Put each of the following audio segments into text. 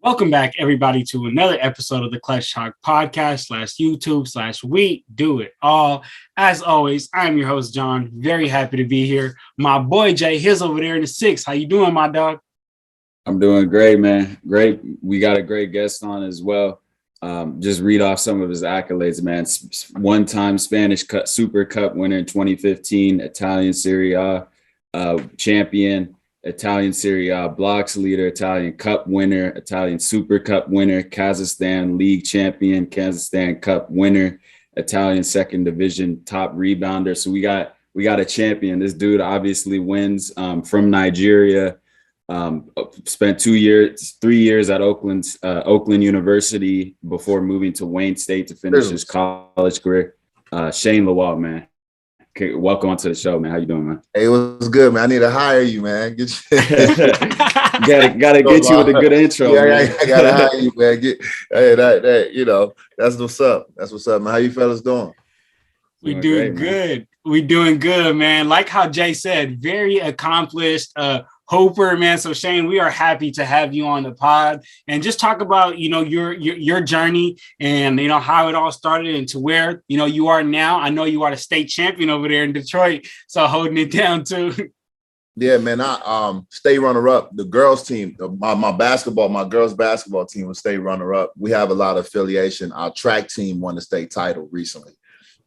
Welcome back, everybody, to another episode of the Clutch Talk podcast /YouTube/We Do It All. As always, I'm your host, John. Very happy to be here. My boy Jay, he's over there in the six. How you doing, my dog? I'm doing great, man. Great. We got a great guest on as well. Just read off some of his accolades, man. One-time Spanish Super Cup winner in 2015, Italian Serie A champion, Italian Serie A blocks leader, Italian Cup winner, Italian Super Cup winner, Kazakhstan League champion, Kazakhstan Cup winner, Italian Second Division top rebounder. So we got a champion. This dude obviously wins from Nigeria. Spent 3 years at Oakland University before moving to Wayne State to finish his college career. Shane Lawal, man. Okay, welcome onto the show, man. How you doing, man? Hey, what's good, man? I need to hire you, man. Gotta get you with a good intro. Yeah, man. I gotta hire you, man. That's what's up. That's what's up, man. How you fellas doing? We doing good. We doing good, man. Like how Jay said, very accomplished. Hoper, man. So Shane, we are happy to have you on the pod and just talk about, your journey and, how it all started and to where, you are now. I know you are the state champion over there in Detroit. So holding it down too. Yeah, man. I state runner up. The girls team, my girls basketball team was state runner up. We have a lot of affiliation. Our track team won the state title recently,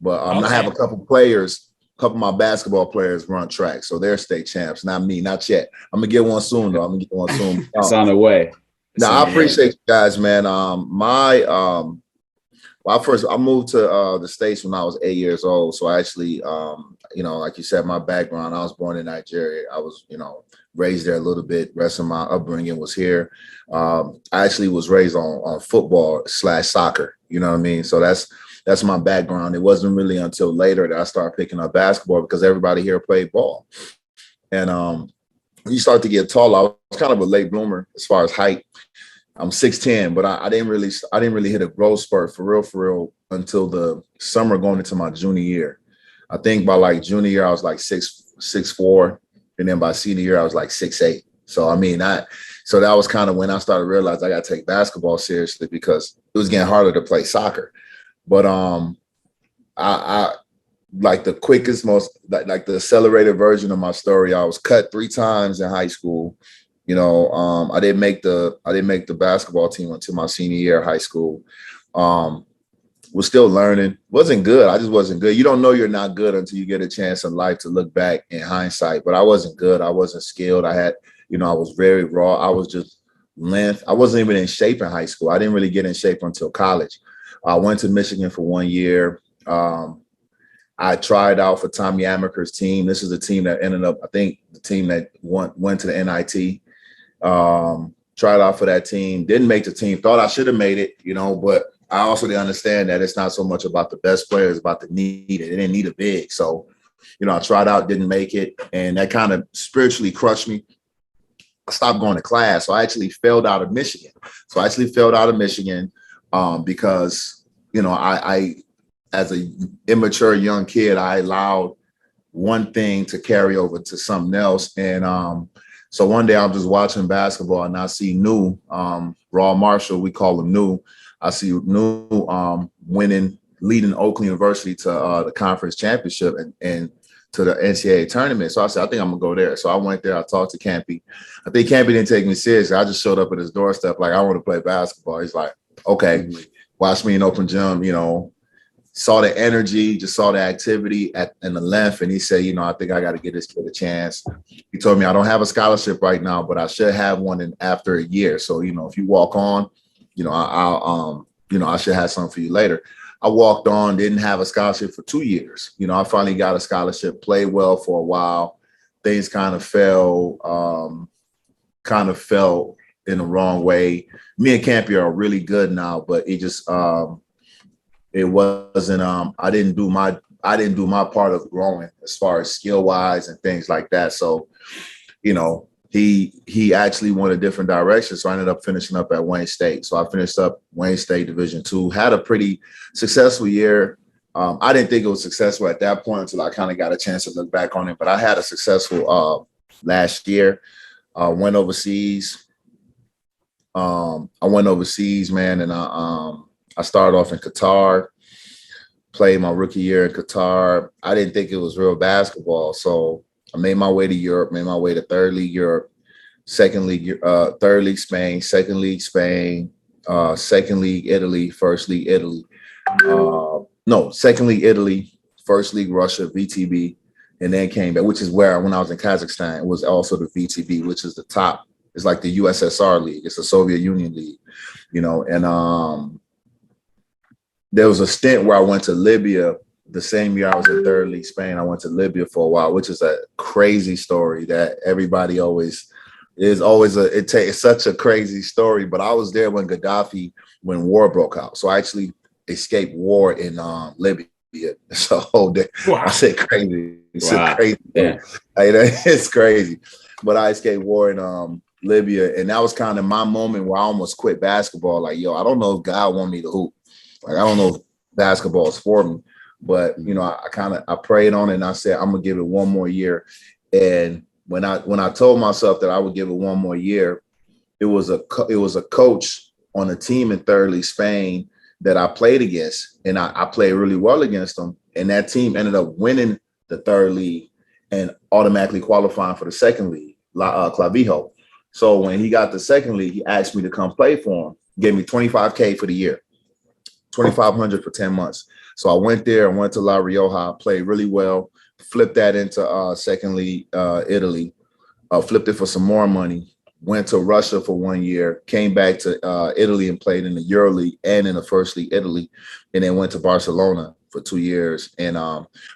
but okay. I have a couple of my basketball players run track, so they're state champs. Not me, not yet. I'm gonna get one soon, though. It's on the way. I appreciate you guys, man. I moved to the States when I was 8 years old. So I actually, like you said, my background, I was born in Nigeria. I was, raised there a little bit. Rest of my upbringing was here. I actually was raised on football / soccer. You know what I mean? So that's my background. It wasn't really until later that I started picking up basketball because everybody here played ball. And when you start to get taller, I was kind of a late bloomer as far as height. I'm 6'10", but I didn't really hit a growth spurt for real until the summer going into my junior year. I think by like junior year I was like 6'4", and then by senior year I was like 6'8". So so that was kind of when I started to realize I got to take basketball seriously because it was getting harder to play soccer. But I like the quickest, most like the accelerated version of my story. I was cut 3 times in high school. I didn't make the basketball team until my senior year of high school. Was still learning. Wasn't good. I just wasn't good. You don't know you're not good until you get a chance in life to look back in hindsight. But I wasn't good. I wasn't skilled. I was very raw. I was just length. I wasn't even in shape in high school. I didn't really get in shape until college. I went to Michigan for 1 year. I tried out for Tommy Amaker's team. This is the team that ended up, I think, the team that went to the NIT. Tried out for that team. Didn't make the team. Thought I should have made it, but I also didn't understand that it's not so much about the best players, about the need. They didn't need a big. So, I tried out, didn't make it. And that kind of spiritually crushed me. I stopped going to class. So I actually failed out of Michigan. Because, I as an immature young kid, I allowed one thing to carry over to something else. And so one day I'm just watching basketball and I see New, Raw Marshall, we call him New. I see New leading Oakland University to the conference championship and to the NCAA tournament. So I said, I think I'm gonna go there. So I went there, I talked to Campy. I think Campy didn't take me seriously. I just showed up at his doorstep like, I want to play basketball. He's like, okay, watch me in open gym, saw the energy, just saw the activity in the length. And he said, I think I got to get this kid a chance. He told me I don't have a scholarship right now, but I should have one after a year. So, if you walk on, I should have something for you later. I walked on, didn't have a scholarship for 2 years. I finally got a scholarship, played well for a while. Things kind of fell in the wrong way. Me and Campy are really good now, but it just it wasn't I didn't do my part of growing as far as skill wise and things like that. So, he actually went a different direction. So I ended up finishing up at Wayne State. So I finished up Wayne State Division II, had a pretty successful year. I didn't think it was successful at that point until I kind of got a chance to look back on it, but I had a successful last year, went overseas, I went overseas, man, and I started off in Qatar, played my rookie year in Qatar. I didn't think it was real basketball, so I made my way to Europe, made my way to third league Europe, second league, third league Spain, second league Spain, second league Italy, first league Italy. No, second league Italy, first league Russia, VTB, and then came back, which is where when I was in Kazakhstan, it was also the VTB, which is the top. It's like the USSR league. It's the Soviet Union league, and there was a stint where I went to Libya the same year I was in third league Spain. I went to Libya for a while, which is a crazy story that everybody it's such a crazy story. But I was there when war broke out. So I actually escaped war in Libya. So wow. I said crazy. It's crazy. Yeah. It's crazy. But I escaped war in Libya. And that was kind of my moment where I almost quit basketball. Like, yo, I don't know if God want me to hoop. Like, I don't know if basketball is for me, but I prayed on it and I said, I'm gonna give it one more year. And when I told myself that I would give it one more year, it was a coach on a team in third league Spain that I played against, and I played really well against them. And that team ended up winning the third league and automatically qualifying for the second league, Clavijo. So when he got the second league, he asked me to come play for him, gave me $25K for the year. 2,500 for 10 months. So I went there, I went to La Rioja, played really well, flipped that into second league Italy, flipped it for some more money, went to Russia for 1 year, came back to Italy and played in the EuroLeague and in the first league Italy, and then went to Barcelona for 2 years. And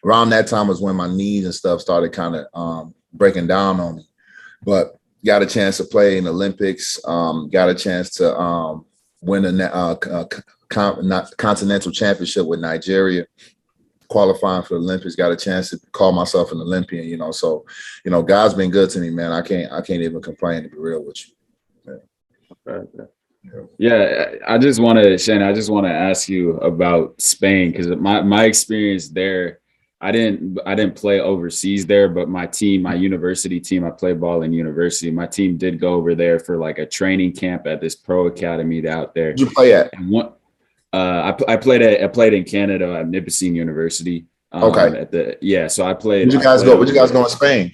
around that time was when my knees and stuff started kind of breaking down on me. But got a chance to play in Olympics, got a chance to win a continental championship with Nigeria, qualifying for the Olympics, got a chance to call myself an Olympian, so, God's been good to me, man. I can't even complain, to be real with you. Yeah, I just want to ask you about Spain, because my experience there, I didn't play overseas there, but my university team, I played ball in university. My team did go over there for like a training camp at this pro academy out there. Did you play at? I played in Canada at Nipissing University. Okay. So I played. Where'd you guys go in Spain?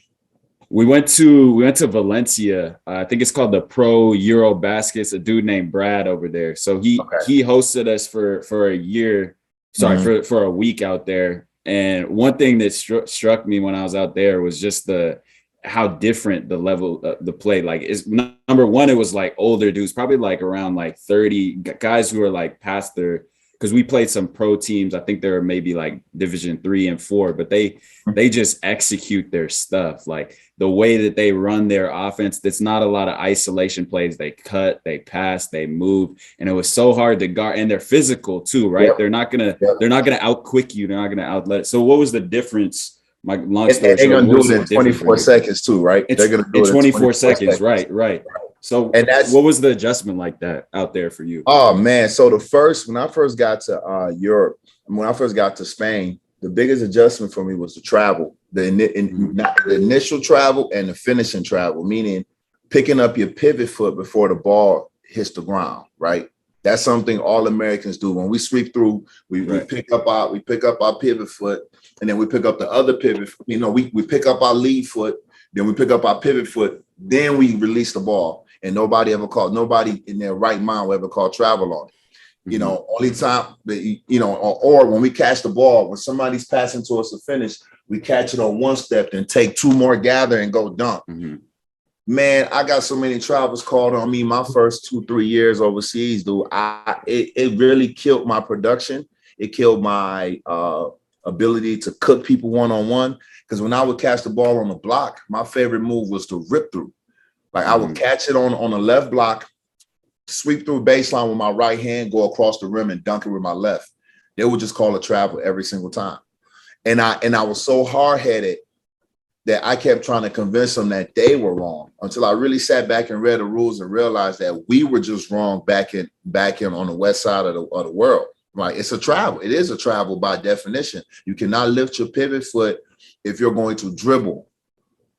We went to Valencia. I think it's called the Pro Euro Baskets. A dude named Brad over there. So he hosted us for a year. Sorry, for a week out there. And one thing that struck me when I was out there was just how different the level of the play. Like, is number one, it was like older dudes, probably like around like 30 guys who are like past their, because we played some pro teams. I think they were maybe like Division 3 and 4, but they just execute their stuff. Like the way that they run their offense, that's not a lot of isolation plays. They cut, they pass, they move, and it was so hard to guard. And they're physical too, right? Yep. They're not gonna out quick you. They're not gonna outlet it. So what was the difference? My long story short, they're gonna do it in 24 seconds too, right? They're gonna do it in 24 seconds, right. So what was the adjustment like that out there for you? Oh man, so when I first got to Europe, when I first got to Spain, the biggest adjustment for me was the travel, the initial travel and the finishing travel, meaning picking up your pivot foot before the ball hits the ground, right? That's something all Americans do. When we sweep through, we pick up our pivot foot, and then we pick up the other pivot. We pick up our lead foot, then we pick up our pivot foot, then we release the ball. And nobody in their right mind will ever call travel on it. Only time that, or when we catch the ball, when somebody's passing to us to finish, we catch it on one step, then take two more, gather and go dunk. Mm-hmm. Man, I got so many travels called on me my first 2-3 years overseas, dude. It really killed my production. It killed my ability to cook people one-on-one. Because when I would catch the ball on the block, my favorite move was to rip through. Like I would catch it on the left block, sweep through baseline with my right hand, go across the rim and dunk it with my left. They would just call it travel every single time. And I was so hard-headed that I kept trying to convince them that they were wrong until I really sat back and read the rules and realized that we were just wrong back in on the west side of the world. Like it's a travel. It is a travel by definition. You cannot lift your pivot foot if you're going to dribble.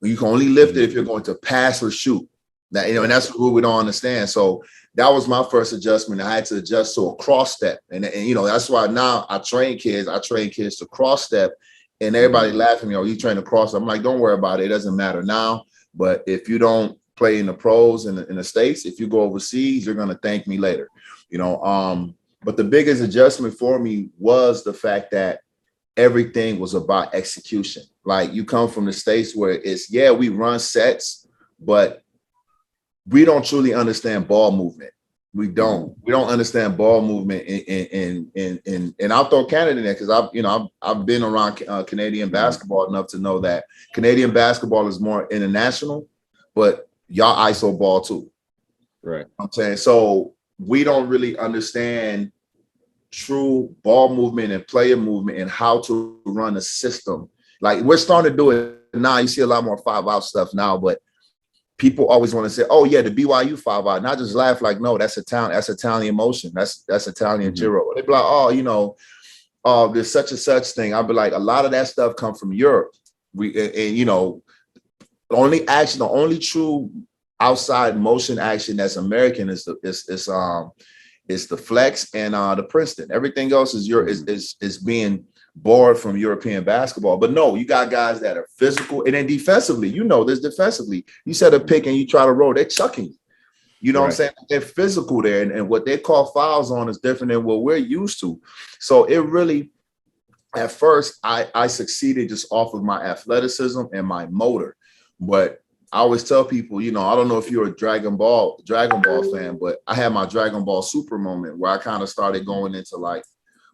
You can only lift it if you're going to pass or shoot. That, and that's what we don't understand. So that was my first adjustment. I had to adjust to a cross step. And that's why now I train kids to cross step, and everybody laughing at me, oh, you train to cross. I'm like, don't worry about it. It doesn't matter now. But if you don't play in the pros in the States, if you go overseas, you're going to thank me later, but the biggest adjustment for me was the fact that everything was about execution. Like, you come from the States where we run sets, but we don't truly understand ball movement. We don't understand ball movement and I'll throw Canada in there because I've been around Canadian basketball enough to know that Canadian basketball is more international, but y'all ISO ball too. Right. I'm saying, so we don't really understand true ball movement and player movement and how to run a system. Like, we're starting to do it now. You see a lot more 5-out stuff now, but people always want to say, oh yeah, the BYU 5-out. And I just laugh like, no, that's Italian motion. That's Italian Giro. They be like, oh, there's such and such thing. I'll be like, a lot of that stuff come from Europe. The only true outside motion action that's American is the flex and the Princeton. Everything else is being borrowed from European basketball. But no, you got guys that are physical, and then defensively, defensively, you set a pick and you try to roll, they're chucking you. You know what I'm saying? They're physical there, and what they call fouls on is different than what we're used to. So it really, at first, I succeeded just off of my athleticism and my motor. But I always tell people, I don't know if you're a Dragon Ball fan, but I had my Dragon Ball Super moment where I kind of started going into, like,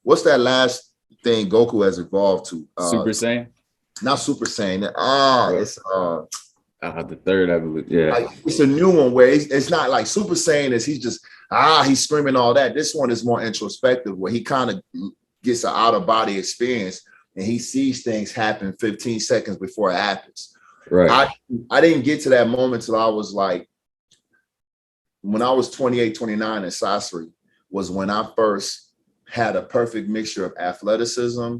what's that last thing Goku has evolved to? Super Saiyan? Not Super Saiyan. It's the third evolution. Yeah. Like, it's a new one where it's not like Super Saiyan is he's just he's screaming all that. This one is more introspective, where he kind of gets an out-of-body experience and he sees things happen 15 seconds before it happens. Right. I didn't get to that moment till I was like, when I was 28, 29 in Sasori was when I first had a perfect mixture of athleticism,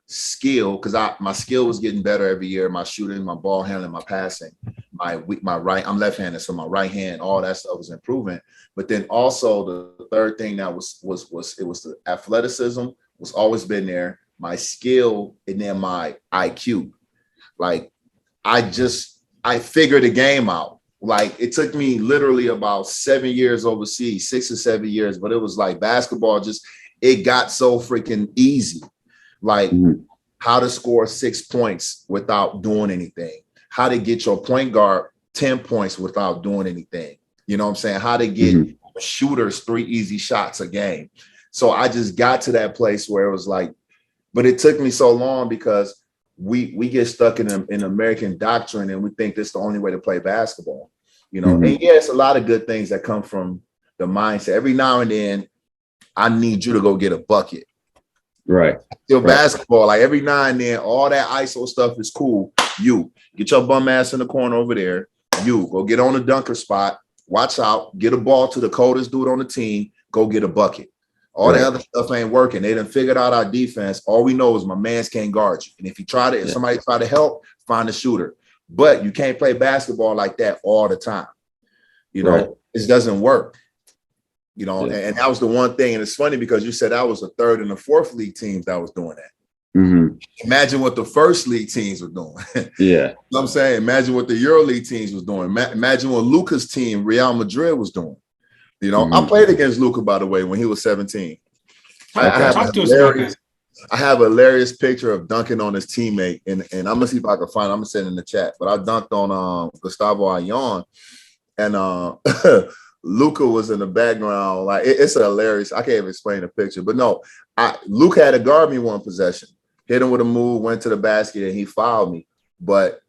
skill, because my skill was getting better every year. My shooting, my ball handling, my passing, my right, I'm left-handed, so my right hand, all that stuff was improving. But then also the third thing that was the athleticism was always been there, my skill, and then my IQ. Like, I figured the game out. Like, it took me literally about 7 years overseas, 6 or 7 years, but it was like basketball it got so freaking easy. Like, how to score 6 points without doing anything, how to get your point guard 10 points without doing anything. You know what I'm saying? How to get shooters 3 easy shots a game. So I just got to that place where it was like, but it took me so long because we get stuck in American doctrine and we think that's the only way to play basketball, And it's a lot of good things that come from the mindset. Every now and then, I need you to go get a bucket. Right. Still basketball, like every now and then, all that ISO stuff is cool. You get your bum ass in the corner over there. You go get on the dunker spot. Watch out. Get a ball to the coldest dude on the team. Go get a bucket. All the other stuff ain't working. They done figured out our defense. All we know is my mans can't guard you. And if somebody try to help, find a shooter. But you can't play basketball like that all the time. It doesn't work. And that was the one thing. And it's funny because you said that was the third and the fourth league teams that was doing that. Imagine what the first league teams were doing. Yeah. You know what I'm saying? Imagine what the EuroLeague teams was doing. Imagine what Luka's team, Real Madrid, was doing. I played against Luka, by the way, when he was 17. I have a hilarious picture of dunking on his teammate, and I'm gonna see if I can find it. I'm gonna send it in the chat. But I dunked on Gustavo Ayon, and Luka was in the background. Like, it's hilarious. I can't even explain the picture. But no, Luka had to guard me one possession. Hit him with a move, went to the basket, and he fouled me. But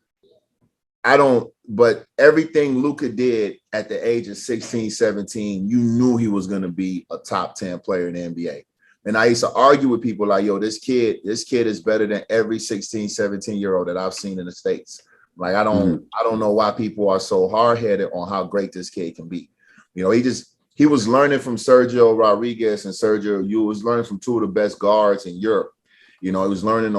everything Luka did at the age of 16, 17, you knew he was going to be a top 10 player in the NBA. And I used to argue with people like, yo, this kid is better than every 16, 17-year-old that I've seen in the States. Like, I don't know why people are so hard-headed on how great this kid can be. He was learning from Sergio Rodriguez and Sergio. You was learning from two of the best guards in Europe. He was learning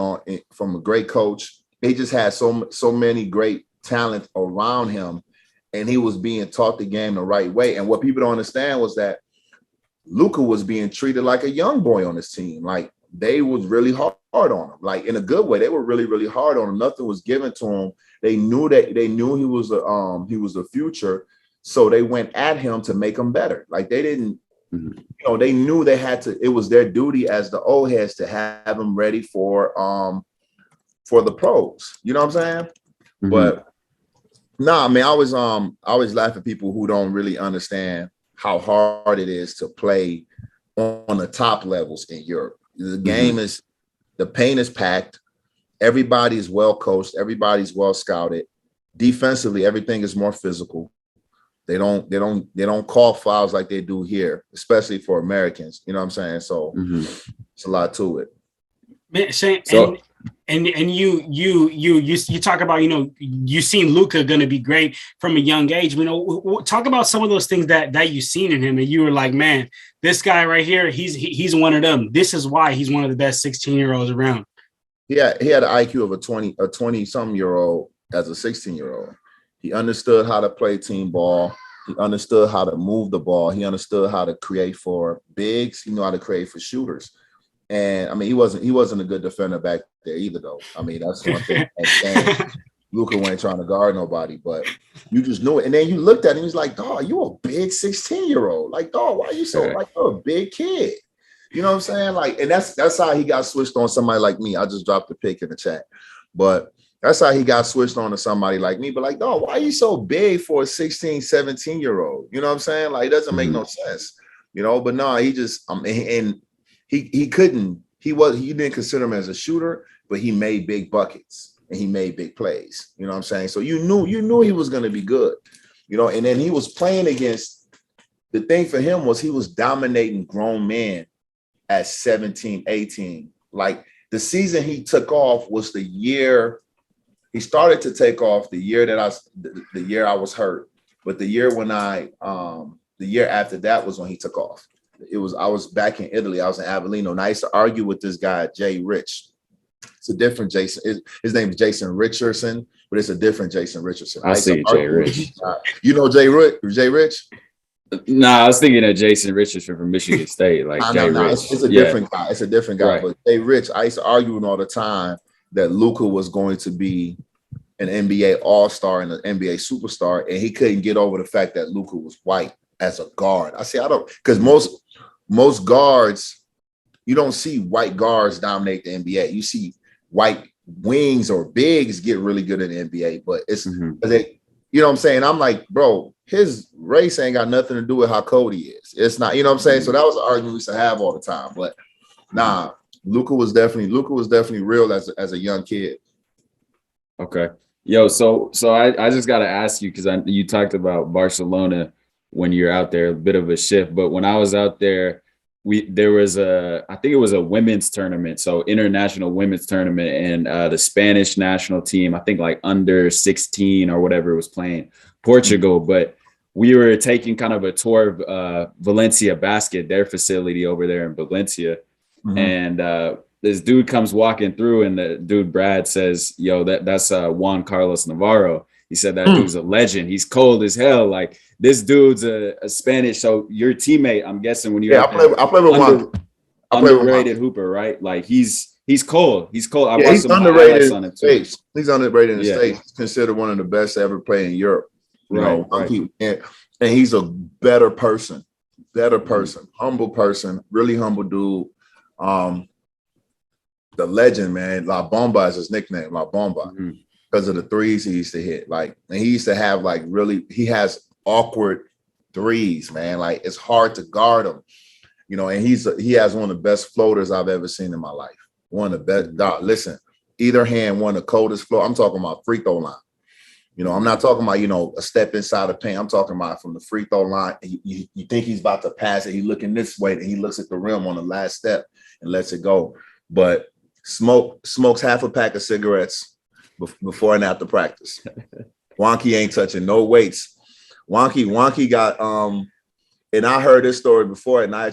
from a great coach. He just had so many great talent around him, and he was being taught the game the right way. And what people don't understand was that Luka was being treated like a young boy on his team. Like they was really hard on him, like in a good way. They were really, really hard on him. Nothing was given to him. They knew he was the future. So they went at him to make him better. Like they didn't, they knew they had to, it was their duty as the old heads to have him ready for the pros. You know what I'm saying? Mm-hmm. But no, I mean, I always laugh at people who don't really understand how hard it is to play on the top levels in Europe. The game is, the paint is packed. Everybody is well coached. Everybody's well scouted. Defensively, everything is more physical. They don't call fouls like they do here, especially for Americans. You know what I'm saying? So it's a lot to it. Man, Shane, and you talk about, you seen Luka going to be great from a young age. Talk about some of those things that you've seen in him, and you were like, man, this guy right here, he's one of them. This is why he's one of the best 16-year-olds around. Yeah, he had an IQ of a 20-some-year-old as a 16-year-old. He understood how to play team ball. He understood how to move the ball. He understood how to create for bigs. He knew how to create for shooters. And I mean, he wasn't a good defender back there either, though. I mean, that's one thing. And Luka wasn't trying to guard nobody, but you just knew it. And then you looked at him, he was like, dog, you a big 16-year-old. Like, dog, why are you so like you're a big kid? You know what I'm saying? Like, and that's how he got switched on somebody like me. I just dropped the pic in the chat. But that's how he got switched on to somebody like me. But like, dog, why are you so big for a 16, 17-year-old? You know what I'm saying? Like, it doesn't make no sense. But no, he just and he didn't consider him as a shooter, but he made big buckets and he made big plays. You know what I'm saying? So you knew he was going to be good. And then he was playing against, the thing for him was he was dominating grown men at 17, 18. Like the season he took off was the year he started to take off, the year I was hurt. But the year the year after that was when he took off. I was back in Italy. I was in Avellino, and I used to argue with this guy, Jay Rich. It's a different Jason. His name is Jason Richardson, but it's a different Jason Richardson. I see Jay Rich. You know Jay Rich? Nah, I was thinking of Jason Richardson from Michigan State. Like Jay Rich. It's a different guy. It's a different guy. Right. But Jay Rich, I used to argue with him all the time that Luka was going to be an NBA All-Star and an NBA superstar, and he couldn't get over the fact that Luka was white as a guard. I don't, because most guards, you don't see white guards dominate the NBA. You see white wings or bigs get really good in the NBA, but it's they, you know what I'm saying? I'm like, bro, his race ain't got nothing to do with how cold he is. It's not, you know what I'm saying? So that was an argument we used to have all the time. But nah, Luka was definitely real as a young kid. Okay. Yo, so I just got to ask you, because you talked about Barcelona when you're out there, a bit of a shift. But when I was out there, there was I think it was a women's tournament, so international women's tournament, and the Spanish national team, I think like under 16 or whatever, was playing Portugal. But we were taking kind of a tour of Valencia Basket, their facility over there in Valencia. And this dude comes walking through, and the dude Brad says, yo, that's Juan Carlos Navarro. He said that dude's a legend. He's cold as hell. Like, this dude's a Spanish. So your teammate, I'm guessing, when you're I play with Juan. Underrated hooper, right? Like he's cold. He's cold. I watched he's underrated on in it too. He's underrated in the States. He's considered one of the best to ever play in Europe. Right. And he's a better person, humble person, really humble dude. The legend, man. La Bomba is his nickname, La Bomba, because of the threes he used to hit. Like, and he used to have he has awkward threes, man. Like, it's hard to guard him, and he has one of the best floaters I've ever seen in my life. One of the best. Dog, listen, either hand, one of the coldest float. I'm talking about free throw line. I'm not talking about, a step inside the paint. I'm talking about from the free throw line. You think he's about to pass it. He's looking this way, and he looks at the rim on the last step and lets it go. But smokes half a pack of cigarettes before and after practice. Wonky ain't touching no weights. Wonky got and I heard this story before, and I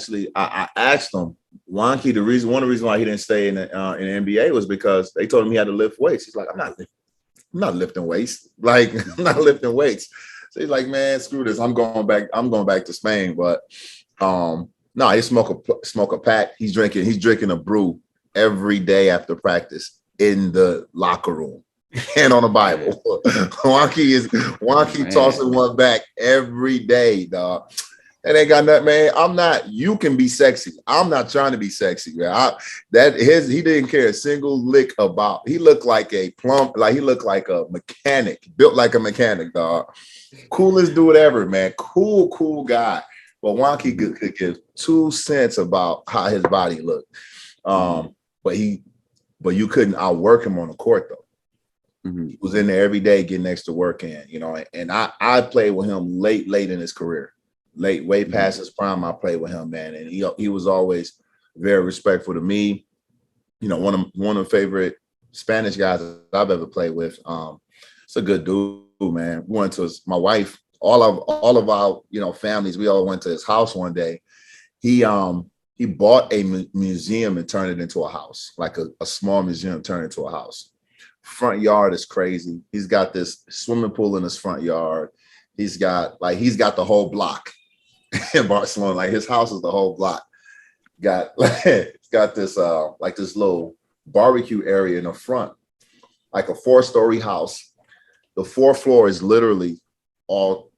asked him, Wonky, one of the reasons why he didn't stay in the NBA was because they told him he had to lift weights. He's like, I'm not lifting weights. Like, I'm not lifting weights. So he's like, man, screw this. I'm going back to Spain. But no, he smoke a pack. He's drinking a brew every day after practice in the locker room and on the Bible. Wonky tossing one back every day, dog. That ain't got nothing, man. You can be sexy. I'm not trying to be sexy, man. He didn't care a single lick about. He looked like a he looked like a mechanic, built like a mechanic, dog. Coolest dude ever, man. Cool guy. But Wonky could give 2 cents about how his body looked. But you couldn't outwork him on the court though. He was in there every day getting extra work in, and I played with him late in his career. Way past his prime, I played with him, man, and he was always very respectful to me. One of the favorite Spanish guys that I've ever played with. It's a good dude, man. We went to my wife, all of our families. We all went to his house one day. He bought a museum and turned it into a house, like a small museum turned into a house. Front yard is crazy. He's got this swimming pool in his front yard. He's got the whole block in Barcelona. Like his house is the whole block. It's got this this little barbecue area in the front, like a 4-story house. The 4th floor is literally all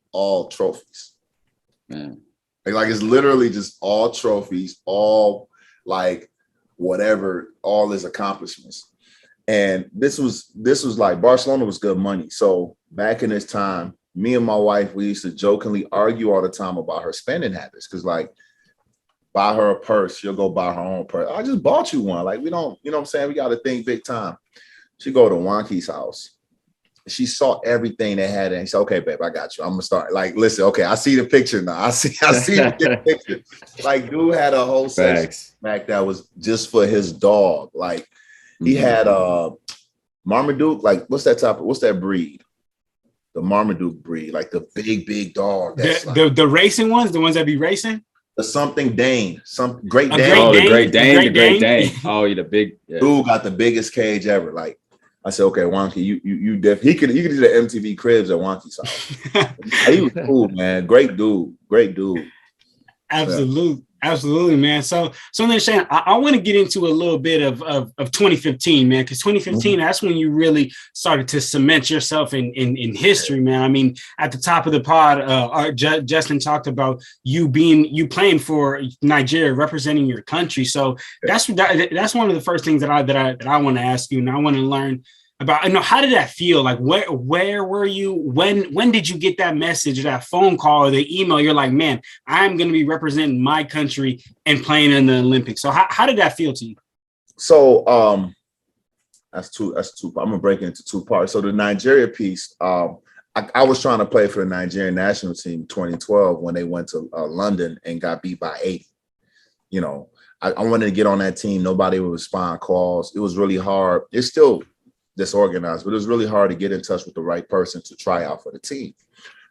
trophies. Man. Like it's literally just all trophies, all like whatever, all his accomplishments. And this was like Barcelona was good money. So back in this time, me and my wife, we used to jokingly argue all the time about her spending habits. Cause like buy her a purse, she'll go buy her own purse. I just bought you one. Like we don't, you know what I'm saying? We got to think big time. She go to Wonky's house. She saw everything they had and she said, okay, babe, I got you. I'm gonna start. Like, listen, okay, I see the picture now. I see the picture. Like, dude had a whole section back that was just for his dog. Like, he had Marmaduke. Like, what's that breed? The Marmaduke breed, like the big dog. That's the racing ones, the ones that be racing. The something Dane, Great Dane. The Great Dane. Oh, you're the big dude got the biggest cage ever. Like. I said, okay, Wonky, you he could do the MTV Cribs at Wonky's house. He was cool, man. Great dude. Absolutely, man. So then, Shane, I want to get into a little bit of 2015, man, because 2015, that's when you really started to cement yourself in history, man. I mean, at the top of the pod, Justin talked about you playing for Nigeria, representing your country. So that's one of the first things that I want to ask you, and I want to learn about. How did that feel? Like, where were you? When did you get that message, that phone call, or the email? You're like, man, I'm going to be representing my country and playing in the Olympics. So how did that feel to you? So that's two. I'm gonna break it into 2 parts. So the Nigeria piece, I was trying to play for the Nigerian national team in 2012 when they went to London and got beat by 80. I wanted to get on that team. Nobody would respond calls. It was really hard. It's still disorganized, but it was really hard to get in touch with the right person to try out for the team.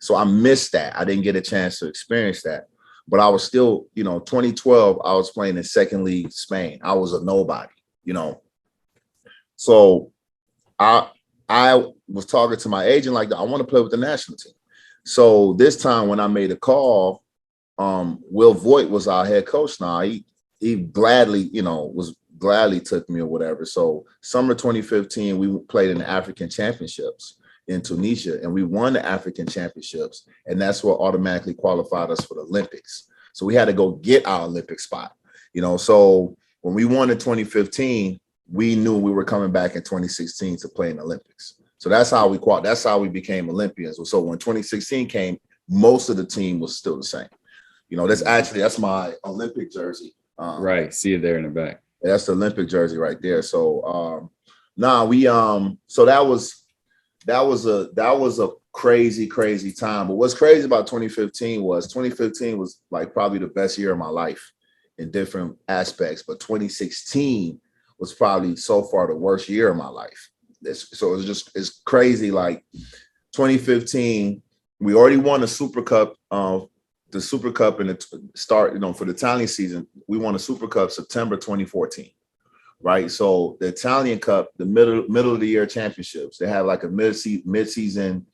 So I missed that. I didn't get a chance to experience that. But I was still, 2012, I was playing in second league Spain. I was a nobody, So I was talking to my agent like, I want to play with the national team. So this time when I made a call, Will Voigt was our head coach now. He gladly, gladly took me or whatever. So summer 2015, we played in the African Championships in Tunisia, and we won the African Championships, and that's what automatically qualified us for the Olympics. So we had to go get our Olympic spot, So when we won in 2015, we knew we were coming back in 2016 to play in the Olympics. So that's how we became Olympians. So when 2016 came, most of the team was still the same. That's my Olympic jersey. Right, see it there in the back. That's the Olympic jersey right there. So so that was a crazy time. But what's crazy about 2015 was like probably the best year of my life in different aspects. But 2016 was probably so far the worst year of my life. So it's crazy. Like 2015, we already won the Super Cup. The Super Cup in the start, for the Italian season, we won the Super Cup September 2014, right? So the Italian Cup, the middle of the year championships, they have like a mid-season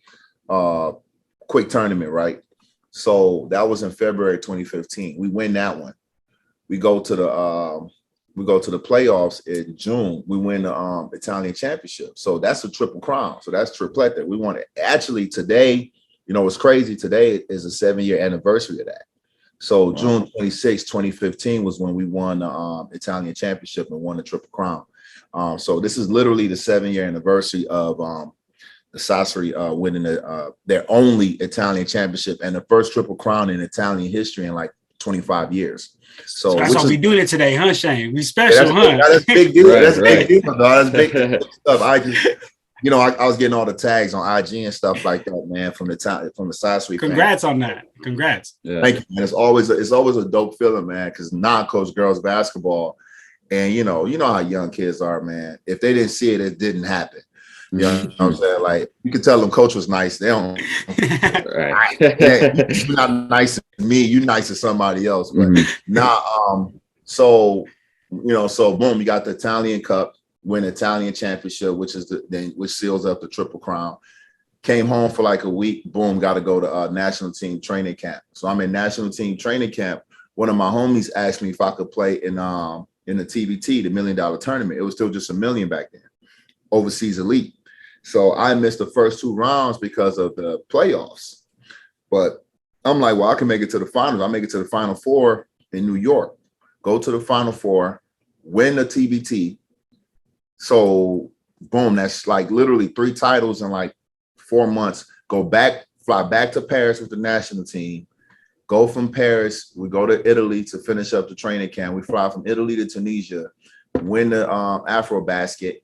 quick tournament, right? So that was in February 2015. We win that one. We go to the playoffs in June. We win the Italian championship. So that's a triple crown. So that's triplete. We won it. Actually, today, what's crazy, today is a 7-year anniversary of that. So June 26, 2015 was when we won the Italian championship and won the triple crown. So this is literally the 7-year anniversary of the Sassari winning their only Italian championship and the first triple crown in Italian history in like 25 years. So that's why we doing it today, huh, Shane? We special, huh? That's big deal. Right, that's right. big deal, dog. That's big stuff. I just, I was getting all the tags on IG and stuff like that, man, from the Sassari. Congrats on that. Congrats. Yeah. Thank you, man. It's always a dope feeling, man, because non-coach girls basketball, and you know how young kids are, man. If they didn't see it, it didn't happen. You know what I'm saying? Like, you can tell them coach was nice. They don't. Right. You're not nice to me. You nice to somebody else. But so boom, you got the Italian Cup, win Italian championship, which seals up the triple crown. Came home for like a week. Boom, got to go to national team training camp. So I'm in national team training camp. One of my homies asked me if I could play in the TBT, the $1 million tournament. It was still just $1 million back then, overseas elite. So I missed the first 2 rounds because of the playoffs. But I'm like, well, I can make it to the finals. I'll make it to the Final Four in New York, go to the Final Four, win the TBT. So boom, that's like literally 3 titles in like 4 months. Fly back to Paris with the national team. Go from Paris, we go to Italy to finish up the training camp. We fly from Italy to Tunisia, win the Afrobasket,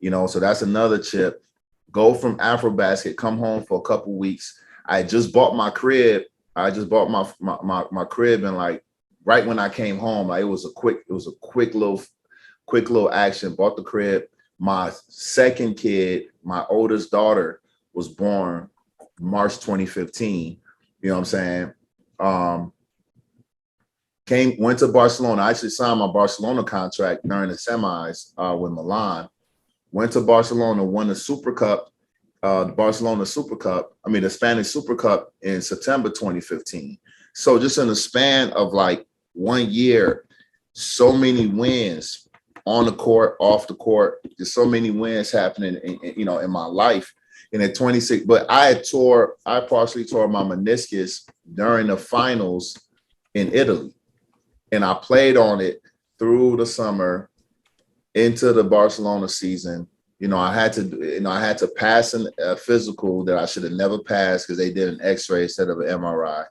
so that's another chip. Go from Afrobasket, come home for a couple weeks. I just bought my crib. I just bought my crib, and like right when I came home, like it was a quick little action. Bought the crib. My second kid, my oldest daughter, was born March 2015. You know what I'm saying? Went to Barcelona. I actually signed my Barcelona contract during the semis with Milan. Went to Barcelona, won the Super Cup, the Spanish Super Cup in September 2015. So just in the span of like 1 year, so many wins on the court, off the court. There's so many wins happening in my life. And at 26, but I partially tore my meniscus during the finals in Italy. And I played on it through the summer into the Barcelona season. I had to pass a physical that I should have never passed because they did an X-ray instead of an MRI.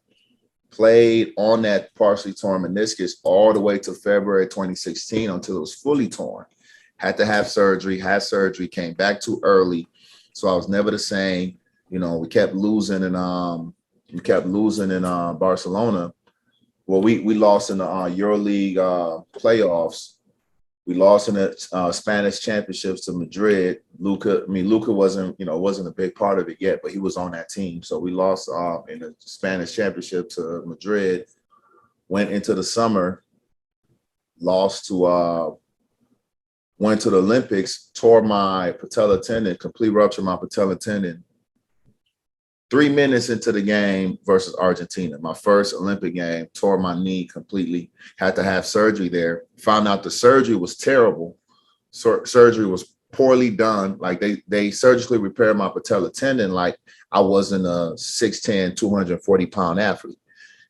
Played on that partially torn meniscus all the way to February 2016 until it was fully torn. Had to have surgery, came back too early. So I was never the same. We kept losing in Barcelona. Well, we lost in the EuroLeague playoffs. We lost in the Spanish championships to Madrid. Luka wasn't a big part of it yet, but he was on that team. So we lost in the Spanish championship to Madrid. Went into the summer, went to the Olympics, tore my patella tendon, complete rupture my patella tendon. 3 minutes into the game versus Argentina, my first Olympic game, tore my knee completely, had to have surgery there. Found out the surgery was terrible. Surgery was poorly done. Like they surgically repaired my patella tendon like I wasn't a 6'10", 240-pound athlete.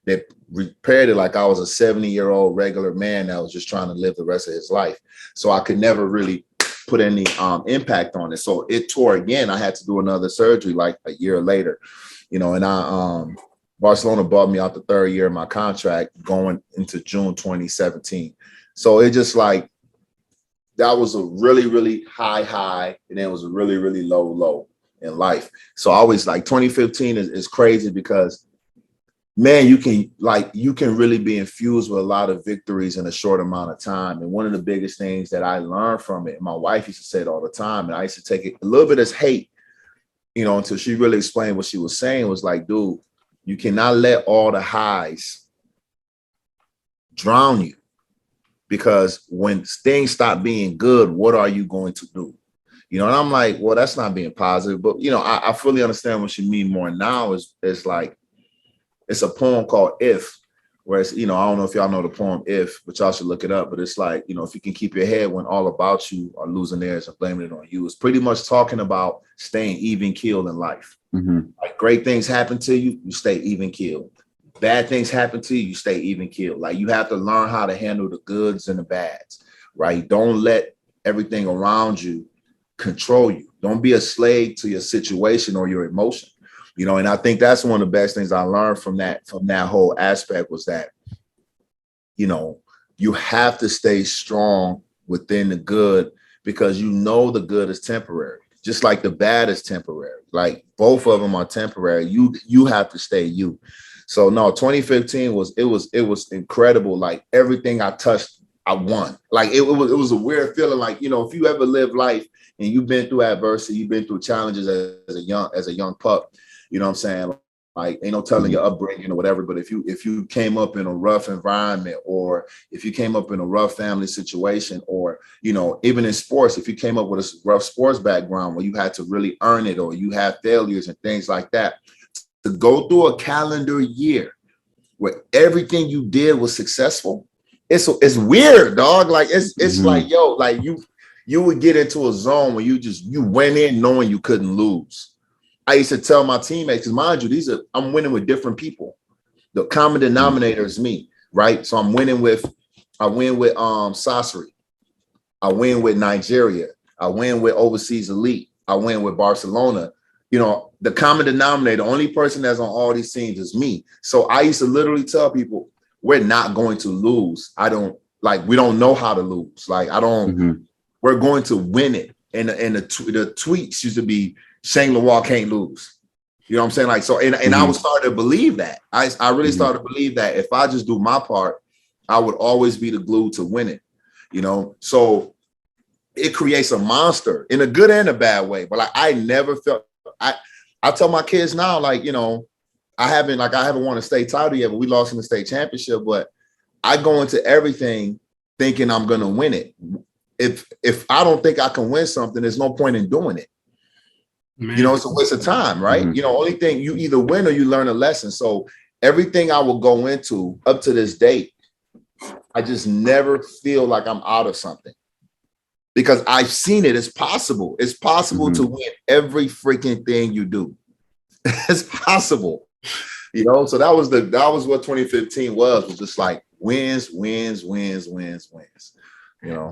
They repaired it like I was a 70-year-old regular man that was just trying to live the rest of his life. So I could never really put any impact on it. So it tore again. I had to do another surgery like a year later, and Barcelona bought me out the 3rd year of my contract going into June 2017. So it just like, that was a really, really high, and then it was a really, really low in life. So I always like 2015 is crazy because, man, you can really be infused with a lot of victories in a short amount of time. And one of the biggest things that I learned from it, my wife used to say it all the time, and I used to take it a little bit as hate, until she really explained what she was saying, was like, dude, you cannot let all the highs drown you, because when things stop being good, what are you going to do? You know, and I'm like, well, that's not being positive. But, you know, I fully understand what you mean more now is like, it's a poem called If, where it's, you know, I don't know if y'all know the poem If, but y'all should look it up. But it's like, you know, if you can keep your head when all about you are losing theirs and blaming it on you, it's pretty much talking about staying even keeled in life. Mm-hmm. Like great things happen to you, you stay even keeled. Bad things happen to you, you stay even keeled. Like you have to learn how to handle the goods and the bads, right? Don't let everything around you control you. Don't be a slave to your situation or your emotion. You know, and I think that's one of the best things I learned from that whole aspect was that, you know, you have to stay strong within the good because you know the good is temporary, just like the bad is temporary. Like both of them are temporary. You have to stay you. So no, 2015 was incredible. Like everything I touched, I won. Like it was a weird feeling. Like, you know, if you ever live life and you've been through adversity, you've been through challenges as a young pup, you know what I'm saying? Like, ain't no telling your upbringing or whatever, but if you came up in a rough environment or if you came up in a rough family situation or, you know, even in sports, if you came up with a rough sports background where you had to really earn it or you had failures and things like that, to go through a calendar year where everything you did was successful, it's weird, dog. Like it's like, yo, like you would get into a zone where you went in knowing you couldn't lose. I used to tell my teammates, because mind you, I'm winning with different people. The common denominator is me, right? So I win with Sasori. I win with Nigeria. I win with Overseas Elite. I win with Barcelona. You know, the common denominator, the only person that's on all these teams is me. So I used to literally tell people, we're not going to lose. We don't know how to lose. Like, we're going to win it. And the tweets used to be, Shane Lawal can't lose. You know what I'm saying? Like, so, and I was starting to believe that. I really started to believe that if I just do my part, I would always be the glue to win it. You know, so it creates a monster in a good and a bad way. But like, I never felt, I tell my kids now, like, you know, I haven't won a state title yet, but we lost in the state championship. But I go into everything thinking I'm going to win it. If I don't think I can win something, there's no point in doing it. Man. You know, it's a waste of time, right? You know, only thing, you either win or you learn a lesson. So everything I will go into up to this date, I just never feel like I'm out of something because I've seen it. It's possible. It's possible to win every freaking thing you do. It's possible, you know? So that was what 2015 was just like wins, you know?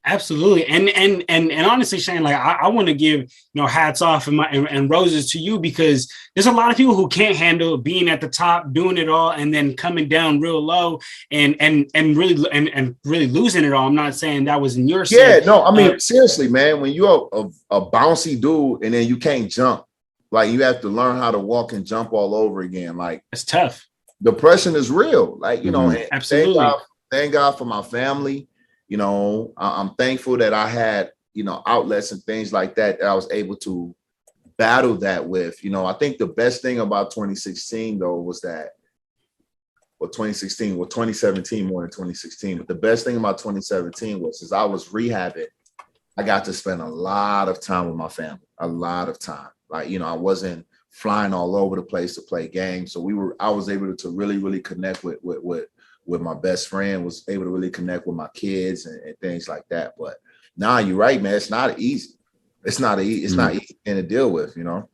Absolutely. And honestly, Shane, like I want to give, you know, hats off and roses to you because there's a lot of people who can't handle being at the top, doing it all, and then coming down real low and really losing it all. I'm not saying that was in your set. Yeah, no, I mean, seriously, man, when you're a bouncy dude and then you can't jump, like you have to learn how to walk and jump all over again. Like it's tough. Depression is real. Like, you know, and absolutely. Thank God for my family. You know, I'm thankful that I had, you know, outlets and things like that I was able to battle that with. You know, I think the best thing about 2016, though, was that, 2017 more than 2016. But the best thing about 2017 was, as I was rehabbing, I got to spend a lot of time with my family, a lot of time. Like, you know, I wasn't flying all over the place to play games. So I was able to really, really connect with my best friend, was able to really connect with my kids and things like that. But nah, you're right, man. It's not easy. It's not easy to deal with, you know?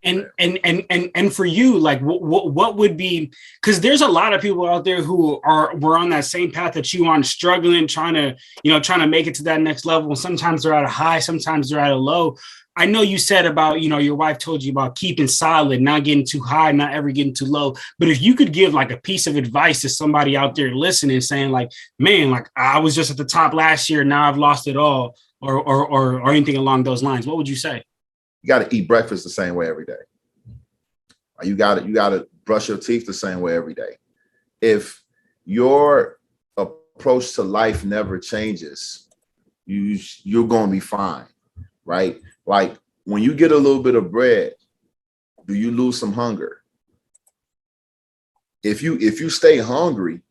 And for you, like what would be, because there's a lot of people out there who were on that same path that you on, struggling, trying to make it to that next level. Sometimes they're at a high, sometimes they're at a low. I know you said about, you know, your wife told you about keeping solid, not getting too high, not ever getting too low. But if you could give like a piece of advice to somebody out there listening, saying like, man, like I was just at the top last year, now I've lost it all, or anything along those lines, what would you say? You got to eat breakfast the same way every day. You got to brush your teeth the same way every day. If your approach to life never changes, you're going to be fine, right? Like when you get a little bit of bread, do you lose some hunger? If you stay hungry,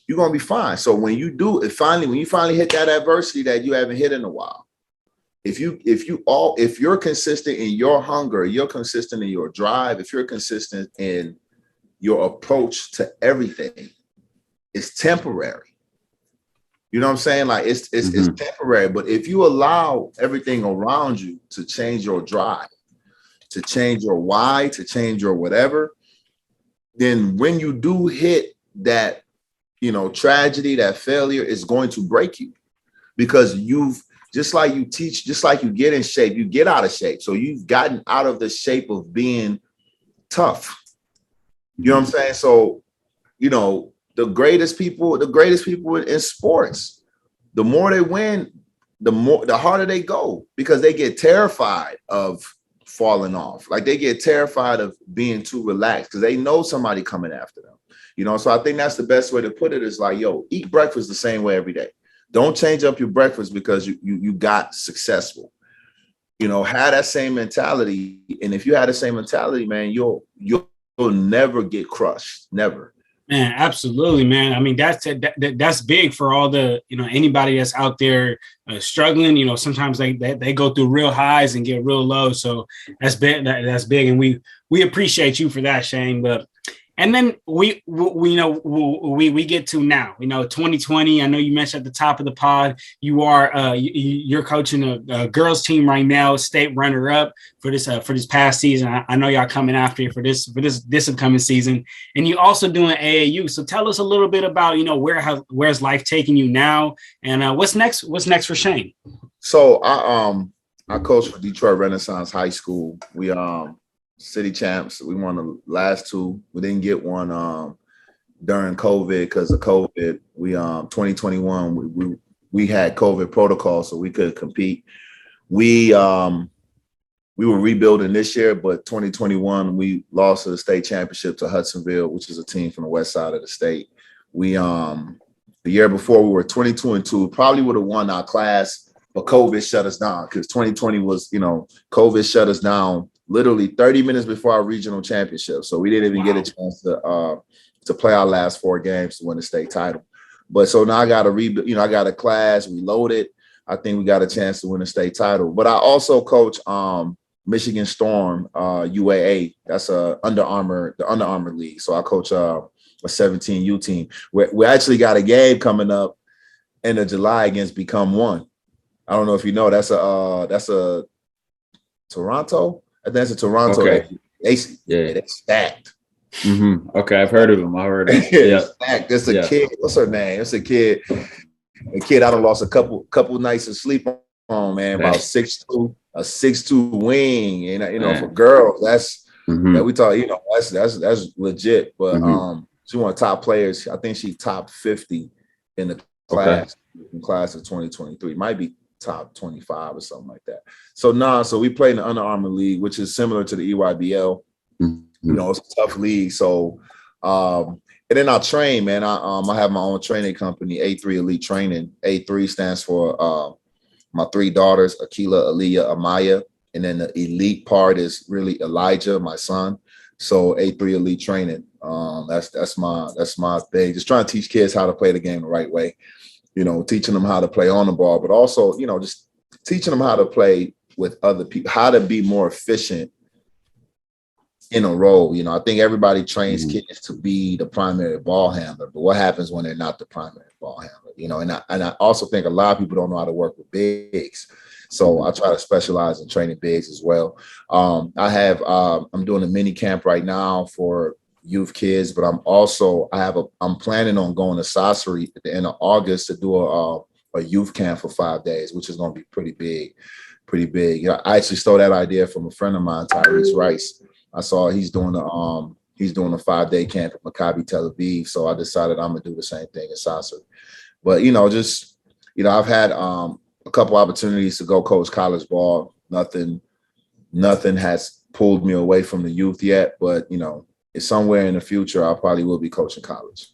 you're going to be fine. So when you finally hit that adversity that you haven't hit in a while, if you're consistent in your hunger, you're consistent in your drive, if you're consistent in your approach to everything, it's temporary. You know what I'm saying? Like it's temporary. But if you allow everything around you to change your drive, to change your why, to change your whatever, then when you do hit that, tragedy, that failure, is going to break you, because just like you teach, just like you get in shape, you get out of shape. So you've gotten out of the shape of being tough. You know what I'm saying? So, the greatest people in sports, the more they win, the harder they go, because they get terrified of falling off. Like they get terrified of being too relaxed because they know somebody coming after them. So I think that's the best way to put it, is like, yo, eat breakfast the same way every day. Don't change up your breakfast because you got successful. Have that same mentality. And if you have the same mentality, man, you'll never get crushed. Never. Man, absolutely, man. I mean, that's big for all the, anybody that's out there struggling. Sometimes they go through real highs and get real low. So that's big. That's big, and we appreciate you for that, Shane. But and then we get to now, 2020. I know you mentioned at the top of the pod, you're coaching a girls team right now, state runner up for this past season. I know y'all coming after you for this upcoming season, and you also doing AAU. So tell us a little bit about, where's life taking you now, and what's next for Shane? So I coach for Detroit Renaissance High School. We city champs. We won the last two. We didn't get one during COVID because of COVID. We 2021 we had COVID protocol, so we couldn't compete. We were rebuilding this year, but 2021 we lost to the state championship to Hudsonville, which is a team from the west side of the state. We the year before we were 22-2, probably would have won our class, but COVID shut us down, because 2020 was, COVID shut us down literally 30 minutes before our regional championship. So we didn't even get a chance to play our last 4 games to win the state title. But so now I got to rebuild, I got a class reloaded. I think we got a chance to win the state title. But I also coach Michigan Storm UAA. That's the Under Armour league. So I coach a 17U team. We actually got a game coming up end of July against Become One. I don't know if you know, that's a Toronto. I think it's a Toronto. Okay. They're stacked. Mm-hmm. Okay, I've heard of them. Yeah. Stacked. There's a kid. What's her name? It's a kid. A kid I done lost a couple nights of sleep on, man. About 6'2", a 6'2" wing. And for girls, that's that we talk. That's legit. But she's one of the top players. I think she's top 50 in the class of 2023. Might be top 25 or something like that. So we play in the Under Armour League, which is similar to the EYBL. It's a tough league. So and then I train, man. I have my own training company, A3 Elite Training. A3 stands for my 3 daughters, Akila, Aliyah, Amaya. And then the elite part is really Elijah, my son. So A3 Elite Training. That's my thing. Just trying to teach kids how to play the game the right way. Teaching them how to play on the ball, but also, just teaching them how to play with other people, how to be more efficient in a role. I think everybody trains kids to be the primary ball handler, but what happens when they're not the primary ball handler? And I also think a lot of people don't know how to work with bigs. So I try to specialize in training bigs as well. I'm doing a mini camp right now for youth kids, but I'm planning on going to Sasori at the end of August to do a youth camp for 5 days, which is going to be pretty big. I actually stole that idea from a friend of mine, Tyrese Rice. I saw he's doing a 5-day camp at Maccabi Tel Aviv, so I decided I'm gonna do the same thing at Sasori. But I've had a couple opportunities to go coach college ball. Nothing has pulled me away from the youth yet, but it's somewhere in the future I probably will be coaching college.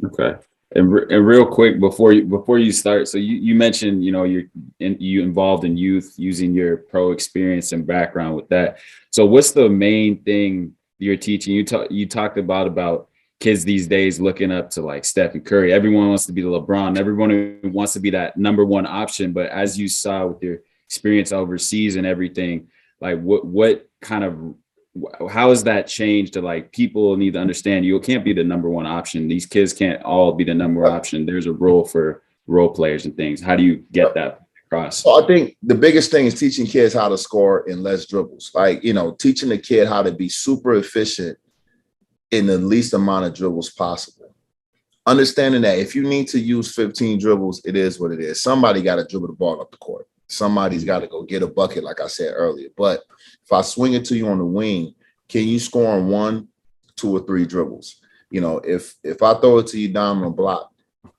Okay. And real quick before you start, so you mentioned you involved in youth using your pro experience and background with that. So what's the main thing you're teaching? You talked about kids these days looking up to like Stephen Curry. Everyone wants to be the LeBron. Everyone wants to be that number one option. But as you saw with experience overseas and everything. Like what kind of, how has that changed to like, people need to understand you can't be the number one option. These kids can't all be the number one option. There's a role for role players and things. How do you get that across? So I think the biggest thing is teaching kids how to score in less dribbles. Like, teaching the kid how to be super efficient in the least amount of dribbles possible. Understanding that if you need to use 15 dribbles, it is what it is. Somebody got to dribble the ball up the court. Somebody's got to go get a bucket, like I said earlier. But if I swing it to you on the wing, can you score on 1, 2, or 3 dribbles? If I throw it to you down on the block,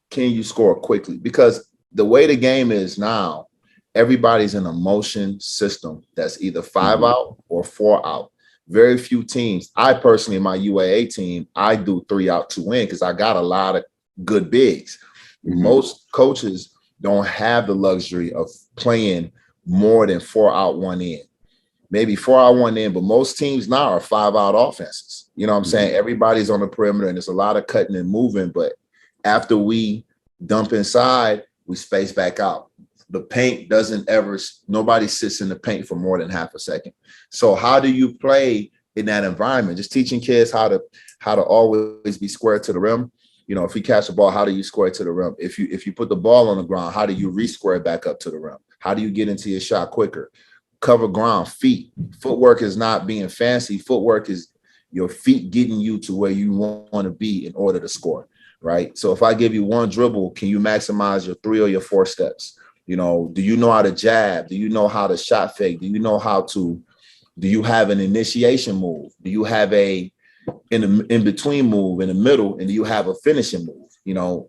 can you score quickly? Because the way the game is now, everybody's in a motion system that's either 5 out or 4 out. Very few teams. I personally, my UAA team, I do 3 out, 2 in because I got a lot of good bigs. Most coaches don't have the luxury of playing more than 4 out, 1 in. Maybe 4 out, 1 in, but most teams now are 5 out offenses. You know what I'm saying? Everybody's on the perimeter and there's a lot of cutting and moving, but after we dump inside, we space back out. The paint nobody sits in the paint for more than half a second. So how do you play in that environment? Just teaching kids how to always be square to the rim. If you catch the ball, how do you square to the rim? If you put the ball on the ground, how do you re-square back up to the rim? How do you get into your shot quicker? Cover ground, feet. Footwork is not being fancy. Footwork is your feet getting you to where you want to be in order to score, right? So if I give you 1 dribble, can you maximize your 3 or your 4 steps? Do you know how to jab? Do you know how to shot fake? Do you have an initiation move? Do you have a in between move in the middle? And do you have a finishing move?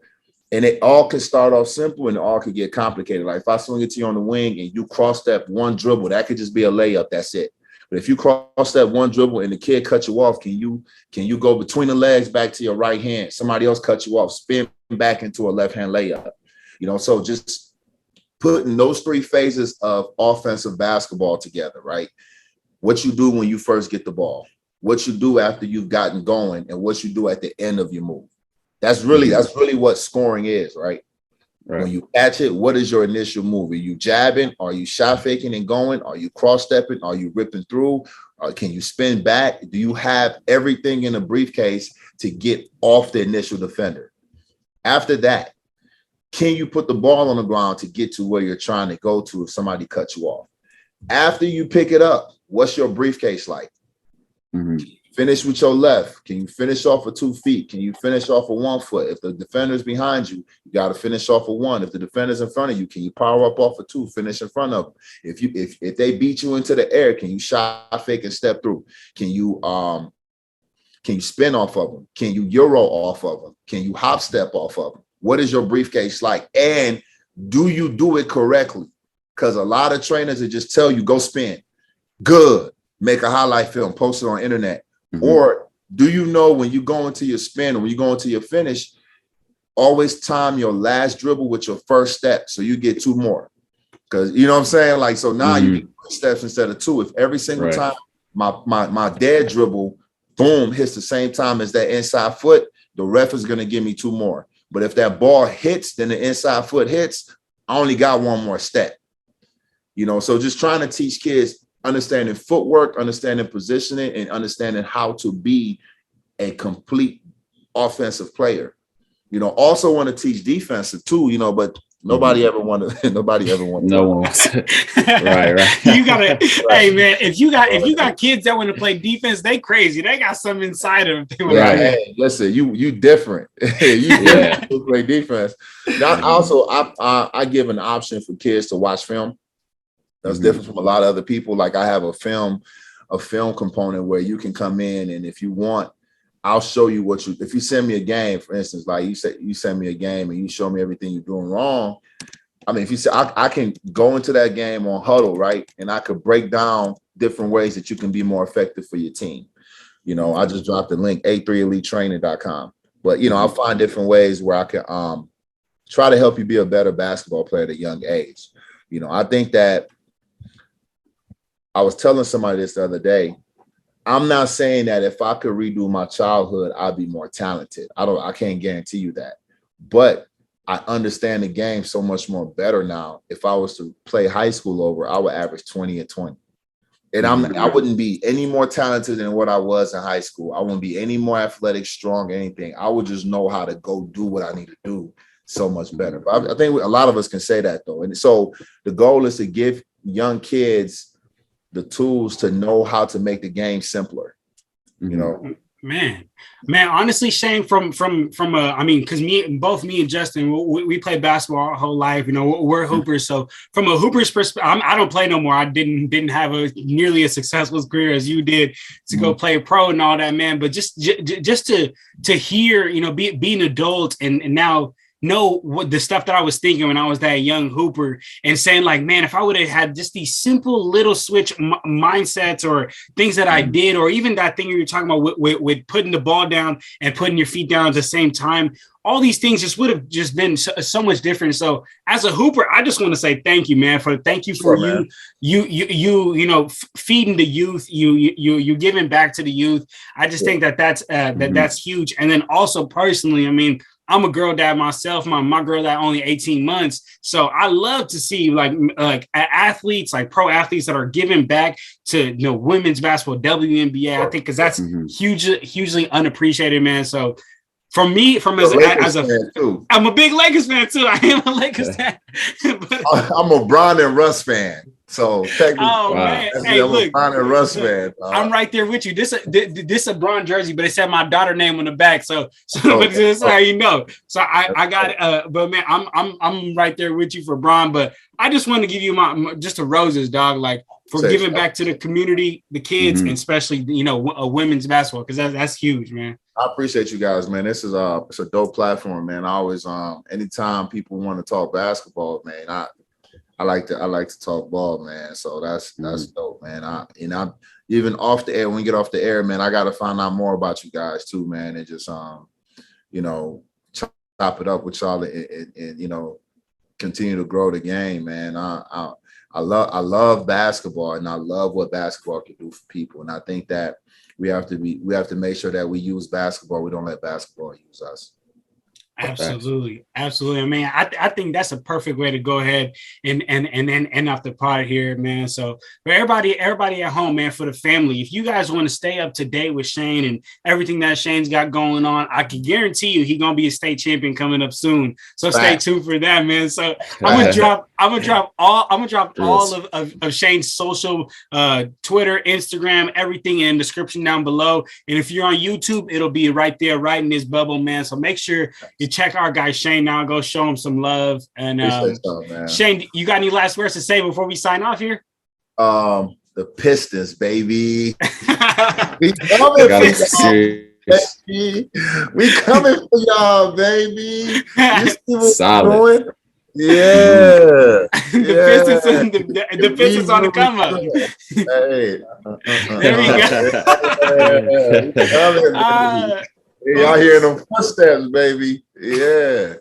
And it all can start off simple and it all can get complicated. Like if I swing it to you on the wing and you cross step 1 dribble, that could just be a layup. That's it. But if you cross that 1 dribble and the kid cuts you off, can you go between the legs back to your right hand? Somebody else cut you off, spin back into a left hand layup. So just putting those 3 phases of offensive basketball together, right? What you do when you first get the ball, what you do after you've gotten going, and what you do at the end of your move. That's really what scoring is, right? When you catch it, what is your initial move? Are you jabbing? Are you shot faking and going? Are you cross stepping? Are you ripping through? Or can you spin back? Do you have everything in a briefcase to get off the initial defender? After that, can you put the ball on the ground to get to where you're trying to go to if somebody cuts you off? After you pick it up, what's your briefcase like? Finish with your left. Can you finish off of 2 feet? Can you finish off of 1 foot? If the defender's behind you, you got to finish off of 1. If the defender's in front of you, can you power up off of 2? Finish in front of them. If they beat you into the air, can you shot fake and step through? Can you spin off of them? Can you euro off of them? Can you hop step off of them? What is your briefcase like? And do you do it correctly? Because a lot of trainers that just tell you, go spin. Good. Make a highlight film, post it on the internet. Or do you know when you go into your spin or when you go into your finish, always time your last dribble with your first step so you get 2 more? Because you know what I'm saying? Like, so now you get 3 steps instead of 2. If every single time my dead dribble, boom, hits the same time as that inside foot, the ref is going to give me 2 more. But if that ball hits, then the inside foot hits, I only got 1 more step. So just trying to teach kids understanding footwork, understanding positioning, and understanding how to be a complete offensive player. Also want to teach defensive too, but nobody ever wanted. No one wants. Right. You gotta, hey man, if you got kids that want to play defense, they crazy. They got something inside of them. Right. Hey, listen, you different. You play defense. Now, also, I give an option for kids to watch film. That's different from a lot of other people. Like I have a film component where you can come in, and if you want, I'll show you if you send me a game, for instance, like you send me a game and you show me everything you're doing wrong. I mean, if you say I can go into that game on huddle, right? And I could break down different ways that you can be more effective for your team. I just dropped the link, a3elitetraining.com. But I'll find different ways where I can try to help you be a better basketball player at a young age. I think that I was telling somebody this the other day. I'm not saying that if I could redo my childhood, I'd be more talented. I can't guarantee you that. But I understand the game so much more better now. If I was to play high school over, I would average 20 and 20. And I wouldn't be any more talented than what I was in high school. I wouldn't be any more athletic, strong, anything. I would just know how to go do what I need to do so much better. But I think a lot of us can say that, though. And so the goal is to give young kids the tools to know how to make the game simpler. You know, man, honestly, Shane, from I mean, because me and Justin, we played basketball our whole life. You know, we're hoopers. So from a hooper's perspective, I don't play no more. I didn't have a nearly as successful career as you did to go play pro and all that, man. But just to hear, you know, be an adult and now know what the stuff that I was thinking when I was that young hooper and saying like, man, if I would have had just these simple little switch mindsets or things that I did, or even that thing you were talking about with putting the ball down and putting your feet down at the same time, all these things just would have just been so much different. So as a hooper, I just want to say thank you, man, thank you for you know, feeding the youth, you giving back to the youth. I just think that's huge. And then also personally, I mean, I'm a girl dad myself. My girl dad only 18 months. So I love to see like athletes, like pro athletes that are giving back to, you know, women's basketball, WNBA. I think because that's hugely unappreciated, man. So for me, I'm a big Lakers fan too. I am a Lakers fan. I'm a Bron and Russ fan. So technically, man. Hey, I'm a Bron and Russ fan. I'm right there with you. This a Bron jersey, but it said my daughter name on the back. So but this is how you know. So I got but man, I'm right there with you for Bron. But I just want to give you my just a roses, dog. Like for giving back to the community, the kids, and especially, you know, women's basketball, because that's huge, man. I appreciate you guys, man. This is it's a dope platform, man. I always anytime people want to talk basketball, man, I like to talk ball, man. So that's dope, man. Even off the air, when we get off the air, man, I gotta find out more about you guys too, man, and just you know, chop it up with y'all and you know, continue to grow the game, man. I love basketball, and I love what basketball can do for people. And I think that we have to make sure that we use basketball. We don't let basketball use us. Absolutely. I mean, I think that's a perfect way to go ahead and end off the pod here, man. So for everybody at home, man, for the family, if you guys want to stay up to date with Shane and everything that Shane's got going on, I can guarantee you he's gonna be a state champion coming up soon. So stay tuned for that, man. So I'm gonna drop all of Shane's social, Twitter, Instagram, everything in the description down below. And if you're on YouTube, it'll be right there, right in this bubble, man. So make sure you check our guy Shane now. Go show him some love. And Shane, you got any last words to say before we sign off here? The Pistons, baby. We coming for y'all, baby. You see what's going? Yeah. The Pistons on the come up. Hey. There we go. Y'all hearing them footsteps, baby. Yeah.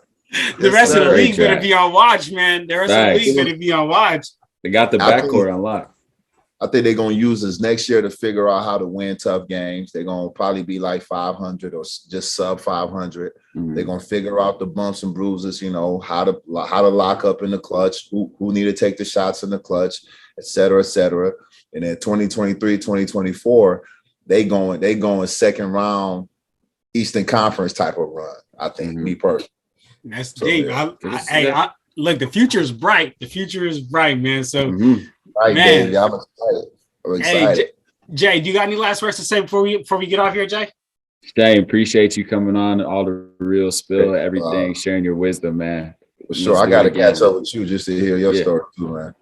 The rest of the league better be on watch, man. The rest of the league better be on watch. They got the backcourt on lock. I think they're going to use this next year to figure out how to win tough games. They're going to probably be like 500 or just sub 500. They're going to figure out the bumps and bruises, you know, how to lock up in the clutch, who need to take the shots in the clutch, et cetera, et cetera. And then 2023, 2024, they going second round Eastern Conference type of run, I think, me personally. That's deep. Look, the future is bright. The future is bright, man. So, right, man, baby, I'm excited. Hey, Jay, do you got any last words to say before we get off here, Jay? Shane, appreciate you coming on, all the real spill, everything, sharing your wisdom, man. For sure, I got to catch up with you just to hear your story too, man.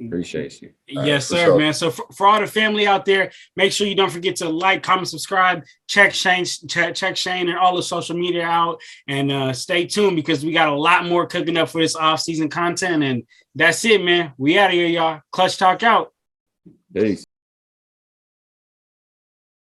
Appreciate you. Yes, sir, sure. Man. So for all the family out there, make sure you don't forget to like, comment, subscribe, check Shane and all the social media out, and stay tuned because we got a lot more cooking up for this off-season content. And that's it, man. We out of here, y'all. Clutch Talk out. Peace.